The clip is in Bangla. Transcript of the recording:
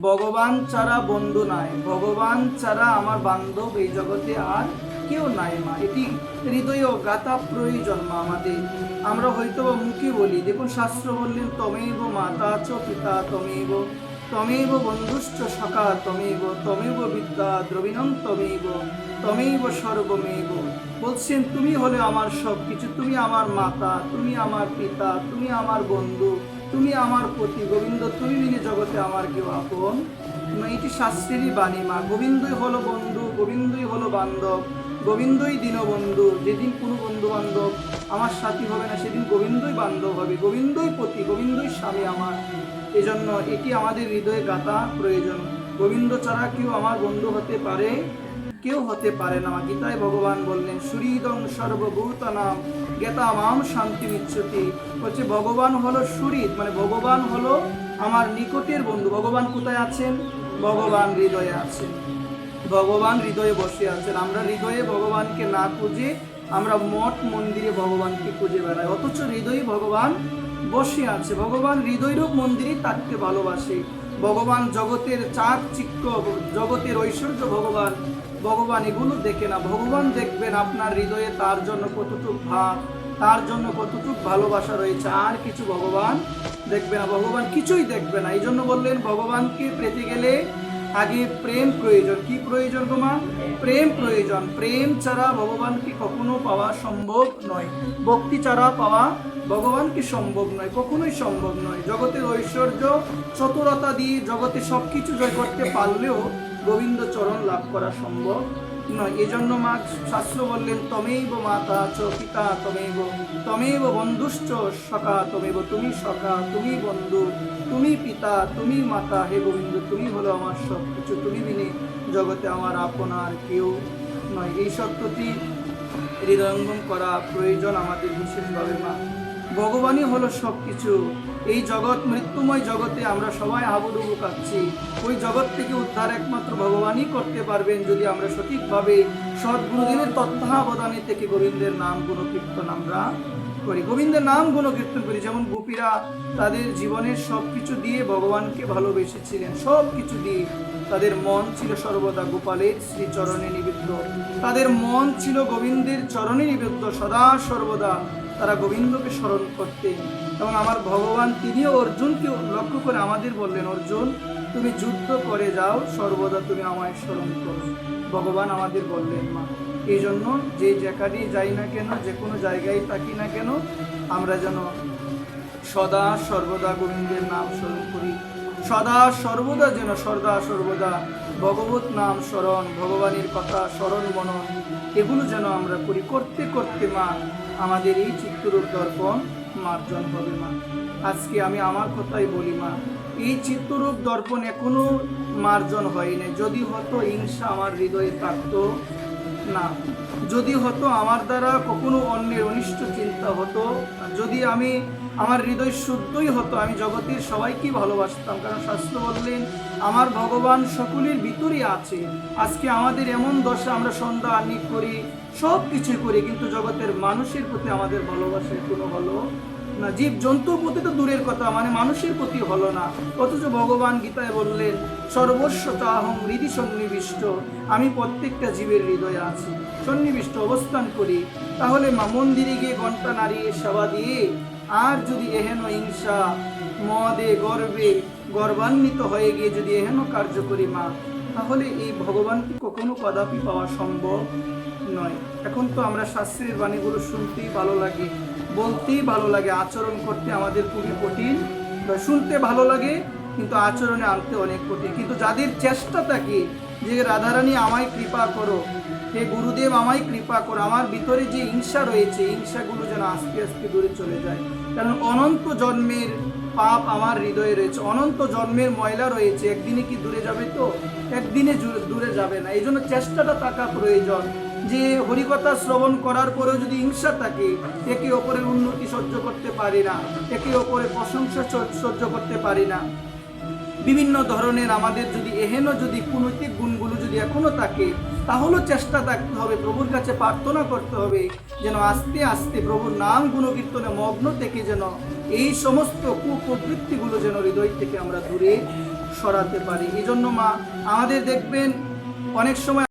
ভগবান ছাড়া বন্ধু নাই, ভগবান ছাড়া আমার বান্ধব এই জগতে আর কেউ নাই মা। এটি হৃদয় গাথা প্রয়োজন মা আমাদের। আমরা হয়তো মুখে বলি, দেখুন শাস্ত্র বললেন তমেব মাতা চ পিতা তমেব, তমেব বন্ধুশ্চ সখা তমেব, তমেব বিদ্যা দ্রবিণম তমেব, তমেব সর্বমেব। বলছেন তুমি হলে আমার সব কিছু, তুমি আমার মাতা, তুমি আমার পিতা, তুমি আমার বন্ধু, তুমি আমার পতি গোবিন্দ, তুমি বিনে জগতে আমার কেউ আপন। এটি শাস্ত্রেরই বাণী মা। গোবিন্দই হলো বন্ধু, গোবিন্দই হলো বান্ধব, গোবিন্দই দীনবন্ধু। যেদিন কোনো বন্ধু বান্ধব আমার সাথী হবে না, সেদিন গোবিন্দই বান্ধব হবে, গোবিন্দই পতি, গোবিন্দই স্বামী আমার। এজন্য এটি আমাদের হৃদয়ে গাথা প্রয়োজন। গোবিন্দ ছাড়া কেউ আমার বন্ধু হতে পারে? কেউ হতে পারে না। গীতায় ভগবান বললেন সুহৃদং সর্বভূতানাম জ্ঞাতা মাম শান্তি মিচ্ছতি। বলছে ভগবান হলো সুহৃদ, মানে ভগবান হলো আমার নিকটের বন্ধু। ভগবান কোথায় আছেন? ভগবান হৃদয়ে আছেন, ভগবান হৃদয়ে বসে আছেন। আমরা হৃদয়ে ভগবানকে না খুঁজে আমরা মঠ মন্দিরে ভগবানকে খুঁজে বেড়াই, অথচ হৃদয়ে ভগবান বসে আছে। ভগবান হৃদয়রূপ মন্দিরে থাকতে ভালোবাসে। ভগবান জগতের চাকচিক্য, জগতের ঐশ্বর্য ভগবান ভগবান এগুলো দেখে না। ভগবান দেখবেন আপনার হৃদয়ে তার জন্য কতটুক ভাব, তার জন্য কতটুক ভালোবাসা রয়েছে, আর কিছু ভগবান দেখবে না। ভগবান কিছুই দেখবে না। এই জন্য বললেন ভগবানকে পেতে গেলে আগে প্রেম প্রয়োজন। কি প্রয়োজন গো মা? প্রেম প্রয়োজন। প্রেম ছাড়া ভগবানকে কখনো পাওয়া সম্ভব নয়, ভক্তি ছাড়া পাওয়া ভগবানকে সম্ভব নয়, কখনোই সম্ভব নয়। জগতের ঐশ্বর্য চতুরতা দিয়ে জগতে সবকিছু জয় করতে পারলেও গোবিন্দ চরণ লাভ করা সম্ভব নয়। এজন্য মা শাস্ত্র বললেন তমেব মাতা চ পিতা তমেব, তমেব বন্ধুশ্চ সখা তমেব। তুমি সখা, তুমি বন্ধু, তুমি পিতা, তুমি মাতা। হে গোবিন্দ, তুমি হলো আমার সব কিছু, তুমি বিনে জগতে আমার আপনার কেউ নয়। এই সত্যটি হৃদয়ঙ্গম করা প্রয়োজন আমাদের বিশেষভাবে মা। ভগবানই হলো সব কিছু। এই জগৎ মৃত্যুময় জগতে আমরা সবাই হাবুডুবু খাচ্ছি। ওই জগৎ থেকে উদ্ধার একমাত্র ভগবানই করতে পারবেন, যদি আমরা সঠিকভাবে সদ্গুরুদেবের তত্ত্বাবধানে থেকে গোবিন্দের নাম গুণকীর্তন আমরা করি, গোবিন্দের নাম গুণকীর্তন করি। যেমন গোপীরা তাদের জীবনের সব কিছু দিয়ে ভগবানকে ভালোবেসেছিলেন, সব কিছু দিয়ে। তাদের মন ছিল সর্বদা গোপালের শ্রীচরণে নিবেদ্য, তাদের মন ছিল গোবিন্দের চরণে নিবেদ্য। সদা সর্বদা তারা গোবিন্দকে স্মরণ করতেন। এবং আমার ভগবান তিনিও অর্জুনকে লক্ষ্য করে আমাদের বললেন, অর্জুন তুমি যুদ্ধ করে যাও, সর্বদা তুমি আমায় স্মরণ করো। ভগবান আমাদের বললেন মা। এই জন্য যে যেখানেই যাই না কেন, যে কোনো জায়গায় থাকি না কেন, আমরা যেন সদা সর্বদা গোবিন্দের নাম স্মরণ করি। সদা সর্বদা যেন সদা সর্বদা ভগবত নাম স্মরণ, ভগবানের কথা স্মরণ মনন, এগুলো যেন আমরা করি। করতে করতে মা আমাদের এই চিত্তরূপ দর্পণ মার্জন হবে মা। আজকে আমি আমার কথাই বলি মা, এই চিত্তরূপ দর্পণ এখনো মার্জন হয় নাই। যদি হতো হিংসা আমার হৃদয়ে থাকতো না, যদি হতো আমার দ্বারা কখনো অন্যের অনিষ্ট চিন্তা হতো, যদি আমার হৃদয় শুদ্ধই হতো, আমি জগতের সবাইকে ভালোবাসতাম। কারণ শাস্ত্র বললেন আমার ভগবান সকলের ভিতরেই আছে। আজকে আমাদের এমন দশা, আমরা সন্ধ্যা আহ্নিক করি, সব কিছু করি, কিন্তু জগতের মানুষের প্রতি আমাদের ভালোবাসা কোনো হলো না। জীব জন্তুর প্রতি তো দূরের কথা, মানে মানুষের প্রতি হলো না। অথচ ভগবান গীতায় বললেন সর্বস্ব চাহং হৃদি সন্নিবিষ্ট, আমি প্রত্যেকটা জীবের হৃদয়ে আছি, সন্নিবিষ্ট অবস্থান করি। তাহলে মা মন্দিরে গিয়ে ঘণ্টা নাড়িয়ে সেবা দিয়ে আর যদি এহেন হিংসা মদে গর্বে গর্বান্বিত হয়ে গিয়ে যদি এহেন কার্য করি মা, তাহলে এই ভগবানকে কখনো কদাপি পাওয়া সম্ভব নয়। এখন তো আমরা শাস্ত্রের বাণীগুলো শুনতেই ভালো লাগে, বলতেই ভালো লাগে, আচরণ করতে আমাদের খুবই কঠিন। শুনতে ভালো লাগে কিন্তু আচরণে আনতে অনেক কঠিন। কিন্তু যাদের চেষ্টা থাকে যে রাধারানী আমায় কৃপা করো, হে গুরুদেব আমায় কৃপা করো, আমার ভিতরে যে হিংসা রয়েছে, হিংসাগুলো যেন আস্তে আস্তে দূরে চলে যায়। কারণ অনন্ত জন্মের পাপ আমার হৃদয়ে রয়েছে, অনন্ত জন্মের ময়লা রয়েছে। একদিনে কি দূরে যাবে? তো একদিনে দূরে যাবে না। এই জন্য চেষ্টাটা থাকা প্রয়োজন। যে হরিকথা শ্রবণ করার পরেও যদি হিংসা থাকে, একে অপরের উন্নতি সহ্য করতে পারি না, একে অপরের প্রশংসা সহ্য করতে পারি না, বিভিন্ন ধরনের আমাদের যদি যদি কুনৈতিক গুণগুলো যদি এখনো থাকে, তাহলেও চেষ্টা থাকতে হবে, প্রভুর কাছে প্রার্থনা করতে হবে যেন আস্তে আস্তে প্রভুর নাম গুণকীর্তনে মগ্ন থেকে যেন এই সমস্ত কুপ্রবৃত্তিগুলো যেন হৃদয় থেকে আমরা দূরে সরাতে পারে। এই জন্য মা আমাদের দেখবেন অনেক সময়